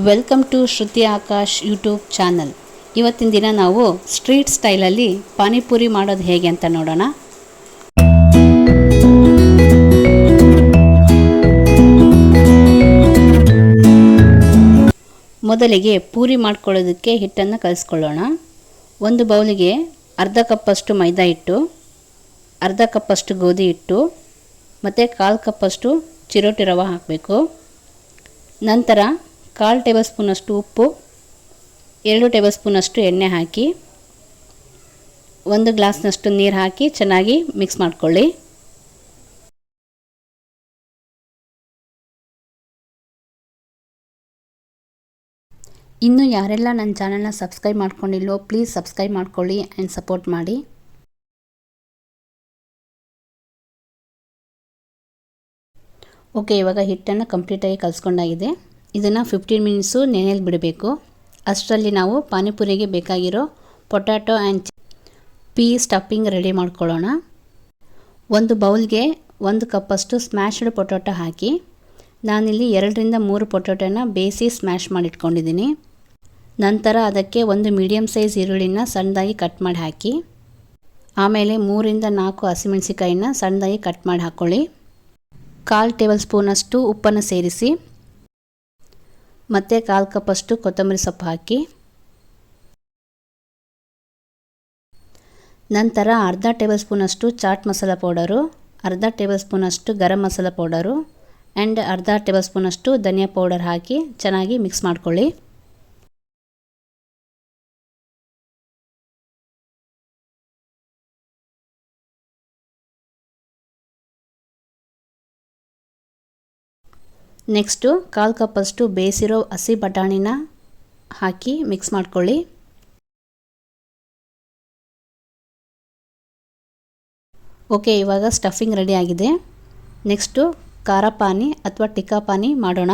Welcome to Shruti Akash YouTube channel. ಇವತ್ತಿನ ದಿನ ನಾವು ಸ್ಟ್ರೀಟ್ ಸ್ಟೈಲಲ್ಲಿ ಪಾನಿಪುರಿ ಮಾಡೋದು ಹೇಗೆ ಅಂತ ನೋಡೋಣ. ಮೊದಲಿಗೆ ಪೂರಿ ಮಾಡ್ಕೊಳ್ಳೋದಕ್ಕೆ ಹಿಟ್ಟನ್ನು ಕಲಿಸ್ಕೊಳ್ಳೋಣ. ಒಂದು ಬೌಲಿಗೆ ಅರ್ಧ ಕಪ್ಪಷ್ಟು ಮೈದಾ ಹಿಟ್ಟು, ಅರ್ಧ ಕಪ್ಪಷ್ಟು ಗೋಧಿ ಹಿಟ್ಟು ಮತ್ತು 1/4 ಕಪ್ಪಷ್ಟು ಚಿರೋಟಿ ರವೆ ಹಾಕಬೇಕು. ನಂತರ 1/4 ಟೇಬಲ್ ಸ್ಪೂನಷ್ಟು ಉಪ್ಪು, 2 ಟೇಬಲ್ ಸ್ಪೂನಷ್ಟು ಎಣ್ಣೆ ಹಾಕಿ 1 ಗ್ಲಾಸ್ನಷ್ಟು ನೀರು ಹಾಕಿ ಚೆನ್ನಾಗಿ ಮಿಕ್ಸ್ ಮಾಡ್ಕೊಳ್ಳಿ. ಇನ್ನು ಯಾರೆಲ್ಲ ನನ್ನ ಚಾನಲ್ನ ಸಬ್ಸ್ಕ್ರೈಬ್ ಮಾಡ್ಕೊಂಡಿಲ್ಲೋ ಪ್ಲೀಸ್ ಸಬ್ಸ್ಕ್ರೈಬ್ ಮಾಡ್ಕೊಳ್ಳಿ ಆ್ಯಂಡ್ ಸಪೋರ್ಟ್ ಮಾಡಿ. ಓಕೆ, ಇವಾಗ ಹಿಟ್ಟನ್ನು ಕಂಪ್ಲೀಟಾಗಿ ಕಲಿಸ್ಕೊಂಡಾಗಿದೆ. ಇದನ್ನು 15 ಮಿನಿಟ್ಸು ನೆನೆಯಲ್ಲಿ ಬಿಡಬೇಕು. ಅಷ್ಟರಲ್ಲಿ ನಾವು ಪಾನಿಪುರಿಗೆ ಬೇಕಾಗಿರೋ potato and pea stuffing ready ಮಾಡ್ಕೊಳ್ಳೋಣ. ಒಂದು ಬೌಲ್ಗೆ 1 ಕಪ್ಪಷ್ಟು ಸ್ಮ್ಯಾಶ್ಡ್ ಪೊಟ್ಯಾಟೊ ಹಾಕಿ, ನಾನಿಲ್ಲಿ 2 ರಿಂದ 3 ಪೊಟ್ಯಾಟೊನ ಬೇಯಿಸಿ ಸ್ಮ್ಯಾಶ್ ಮಾಡಿಟ್ಕೊಂಡಿದ್ದೀನಿ. ನಂತರ ಅದಕ್ಕೆ ಒಂದು ಮೀಡಿಯಮ್ ಸೈಜ್ ಈರುಳ್ಳಿನ ಸಣ್ಣದಾಗಿ ಕಟ್ ಮಾಡಿ ಹಾಕಿ, ಆಮೇಲೆ 3 ರಿಂದ 4 ಹಸಿಮೆಣಸಿಕಾಯಿನ ಸಣ್ಣದಾಗಿ ಕಟ್ ಮಾಡಿ ಹಾಕ್ಕೊಳ್ಳಿ. 1/4 ಟೇಬಲ್ ಸ್ಪೂನಷ್ಟು ಉಪ್ಪನ್ನು ಸೇರಿಸಿ ಮತ್ತು 1/4 ಕಪ್ಪಷ್ಟು ಕೊತ್ತಂಬರಿ ಸೊಪ್ಪು ಹಾಕಿ, ನಂತರ ಅರ್ಧ ಟೇಬಲ್ ಸ್ಪೂನಷ್ಟು ಚಾಟ್ ಮಸಾಲ ಪೌಡರು, ಅರ್ಧ ಟೇಬಲ್ ಸ್ಪೂನಷ್ಟು ಗರಂ ಮಸಾಲ ಪೌಡರು ಆ್ಯಂಡ್ ಅರ್ಧ ಟೇಬಲ್ ಸ್ಪೂನಷ್ಟು ಧನಿಯಾ ಪೌಡರ್ ಹಾಕಿ ಚೆನ್ನಾಗಿ ಮಿಕ್ಸ್ ಮಾಡ್ಕೊಳ್ಳಿ. ನೆಕ್ಸ್ಟು 1/4 ಕಪ್ಪಷ್ಟು ಬೇಯಿಸಿರೋ ಹಸಿ ಬಟಾಣಿನ ಹಾಕಿ ಮಿಕ್ಸ್ ಮಾಡ್ಕೊಳ್ಳಿ. ಓಕೆ, ಇವಾಗ ಸ್ಟಫಿಂಗ್ ರೆಡಿ ಆಗಿದೆ. ನೆಕ್ಸ್ಟು ಖಾರ ಪಾನಿ ಅಥವಾ ಟಿಕ್ಕಾ ಪಾನಿ ಮಾಡೋಣ.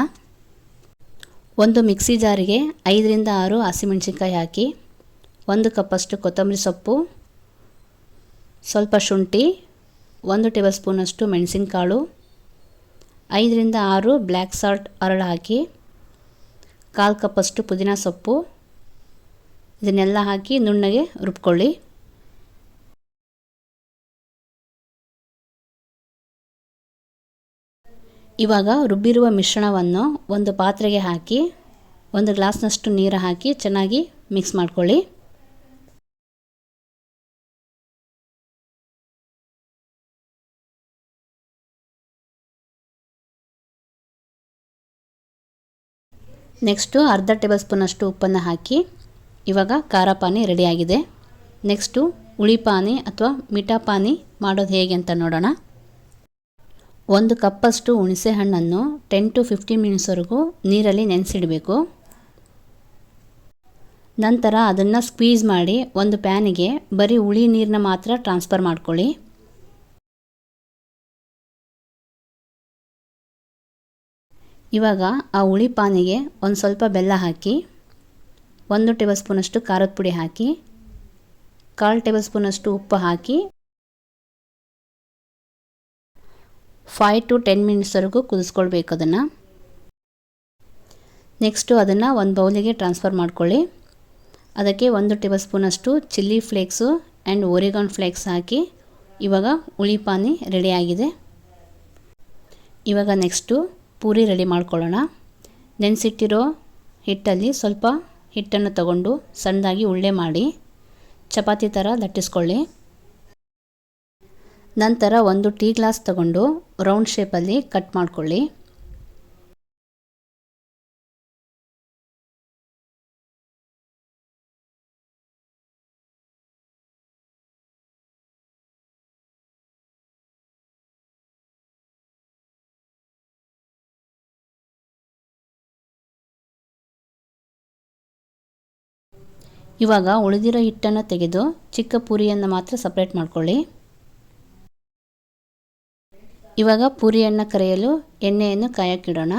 ಒಂದು ಮಿಕ್ಸಿ ಜಾರಿಗೆ 5 ರಿಂದ 6 ಹಸಿಮೆಣಸಿನ್ಕಾಯಿ ಹಾಕಿ, 1 ಕಪ್ಪಷ್ಟು ಕೊತ್ತಂಬರಿ ಸೊಪ್ಪು, ಸ್ವಲ್ಪ ಶುಂಠಿ, 1 ಟೇಬಲ್ ಸ್ಪೂನಷ್ಟು ಮೆಣಸಿನಕಾಳು, 5 ರಿಂದ 6 ಬ್ಲ್ಯಾಕ್ ಸಾಲ್ಟ್ ಅರಳು ಹಾಕಿ, 1/4 ಕಪ್ಪಷ್ಟು ಪುದೀನ ಸೊಪ್ಪು, ಇದನ್ನೆಲ್ಲ ಹಾಕಿ ನುಣ್ಣಗೆ ರುಬ್ಕೊಳ್ಳಿ. ಇವಾಗ ರುಬ್ಬಿರುವ ಮಿಶ್ರಣವನ್ನು ಒಂದು ಪಾತ್ರೆಗೆ ಹಾಕಿ 1 ಗ್ಲಾಸ್ನಷ್ಟು ನೀರು ಹಾಕಿ ಚೆನ್ನಾಗಿ ಮಿಕ್ಸ್ ಮಾಡ್ಕೊಳ್ಳಿ. ನೆಕ್ಸ್ಟು ಅರ್ಧ ಟೇಬಲ್ ಸ್ಪೂನಷ್ಟು ಉಪ್ಪನ್ನು ಹಾಕಿ, ಇವಾಗ ಖಾರ ಪಾನಿ ರೆಡಿಯಾಗಿದೆ. ನೆಕ್ಸ್ಟು ಹುಳಿ ಪಾನಿ ಅಥವಾ ಮಿಠಾ ಪಾನಿ ಮಾಡೋದು ಹೇಗೆ ಅಂತ ನೋಡೋಣ. 1 ಕಪ್ಪಷ್ಟು ಹುಣಸೆ ಹಣ್ಣನ್ನು 10 to 15 ಮಿನಿಟ್ಸ್ವರೆಗೂ ನೀರಲ್ಲಿ ನೆನೆಸಿಡಬೇಕು. ನಂತರ ಅದನ್ನು ಸ್ಕ್ವೀಸ್ ಮಾಡಿ ಒಂದು ಪ್ಯಾನಿಗೆ ಬರೀ ಹುಳಿ ನೀರನ್ನ ಮಾತ್ರ ಟ್ರಾನ್ಸ್ಫರ್ ಮಾಡ್ಕೊಳ್ಳಿ. ಇವಾಗ ಆ ಹುಳಿ ಪಾನಿಗೆ ಒಂದು ಸ್ವಲ್ಪ ಬೆಲ್ಲ ಹಾಕಿ, 1 ಟೇಬಲ್ ಸ್ಪೂನಷ್ಟು ಖಾರದ ಪುಡಿ ಹಾಕಿ, 1/4 ಟೇಬಲ್ ಸ್ಪೂನಷ್ಟು ಉಪ್ಪು ಹಾಕಿ 5 to 10 ಮಿನಿಟ್ಸ್ವರೆಗೂ ಕುದಿಸ್ಕೊಳ್ಬೇಕು ಅದನ್ನು. ನೆಕ್ಸ್ಟು ಅದನ್ನು ಒಂದು ಬೌಲಿಗೆ ಟ್ರಾನ್ಸ್ಫರ್ ಮಾಡ್ಕೊಳ್ಳಿ. ಅದಕ್ಕೆ 1 ಟೇಬಲ್ ಸ್ಪೂನಷ್ಟು ಚಿಲ್ಲಿ ಫ್ಲೇಕ್ಸು ಆ್ಯಂಡ್ ಒರಿಗಾನ್ ಫ್ಲೇಕ್ಸ್ ಹಾಕಿ, ಇವಾಗ ಹುಳಿ ಪಾನಿ ರೆಡಿಯಾಗಿದೆ. ಇವಾಗ ನೆಕ್ಸ್ಟು ಪೂರಿ ರೆಡಿ ಮಾಡ್ಕೊಳ್ಳೋಣ. ನೆನೆಸಿಟ್ಟಿರೋ ಹಿಟ್ಟಲ್ಲಿ ಸ್ವಲ್ಪ ಹಿಟ್ಟನ್ನು ತಗೊಂಡು ಸಣ್ಣದಾಗಿ ಉಳ್ಳೆ ಮಾಡಿ ಚಪಾತಿ ಥರ ಲಟ್ಟಿಸ್ಕೊಳ್ಳಿ. ನಂತರ ಒಂದು ಟೀ ಗ್ಲಾಸ್ ತಗೊಂಡು ರೌಂಡ್ ಶೇಪಲ್ಲಿ ಕಟ್ ಮಾಡ್ಕೊಳ್ಳಿ. ಇವಾಗ ಉಳಿದಿರೋ ಹಿಟ್ಟನ್ನು ತೆಗೆದು ಚಿಕ್ಕ ಪೂರಿಯನ್ನು ಮಾತ್ರ ಸಪ್ರೇಟ್ ಮಾಡ್ಕೊಳ್ಳಿ. ಇವಾಗ ಪೂರಿಯನ್ನು ಕರಿಯಲು ಎಣ್ಣೆಯನ್ನು ಕಾಯಕ್ಕಿಡೋಣ.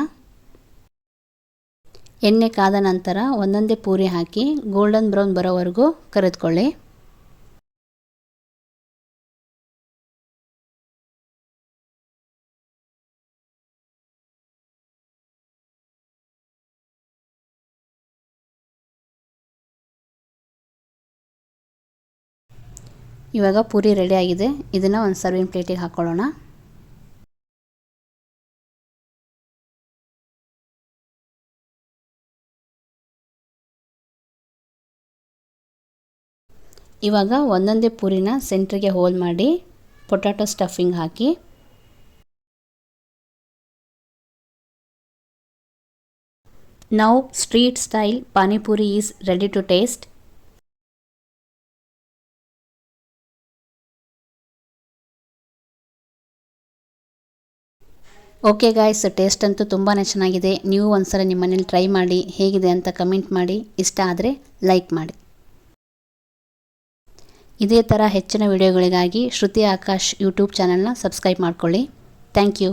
ಎಣ್ಣೆ ಕಾದ ನಂತರ ಒಂದೊಂದೇ ಪೂರಿ ಹಾಕಿ ಗೋಲ್ಡನ್ ಬ್ರೌನ್ ಬರೋವರೆಗೂ ಕರಿದುಕೊಳ್ಳಿ. ಇವಾಗ ಪೂರಿ ರೆಡಿ ಆಗಿದೆ. ಇದನ್ನು ಒಂದು ಸರ್ವಿಂಗ್ ಪ್ಲೇಟಿಗೆ ಹಾಕ್ಕೊಳ್ಳೋಣ. ಇವಾಗ ಒಂದೊಂದೇ ಪೂರಿನ ಸೆಂಟ್ರಿಗೆ ಹೋಲ್ ಮಾಡಿ ಪೊಟ್ಯಾಟೊ ಸ್ಟಫಿಂಗ್ ಹಾಕಿ now street style panipuri is ready to taste. Okay guys, taste ಅಂತೂ ತುಂಬಾ ಚೆನ್ನಾಗಿದೆ. ನೀವು ಒಂದ್ಸಲ ನಿಮ್ಮ ಮನೇಲಿ ಟ್ರೈ ಮಾಡಿ, ಹೇಗಿದೆ ಅಂತ ಕಮೆಂಟ್ ಮಾಡಿ. ಇಷ್ಟ ಆದರೆ ಲೈಕ್ ಮಾಡಿ. ಇದೇ ಥರ ಹೆಚ್ಚಿನ ವಿಡಿಯೋಗಳಿಗಾಗಿ ಶ್ರುತಿ ಆಕಾಶ್ ಯೂಟ್ಯೂಬ್ ಚಾನಲ್ನ ಸಬ್ಸ್ಕ್ರೈಬ್ ಮಾಡ್ಕೊಳ್ಳಿ. Thank you.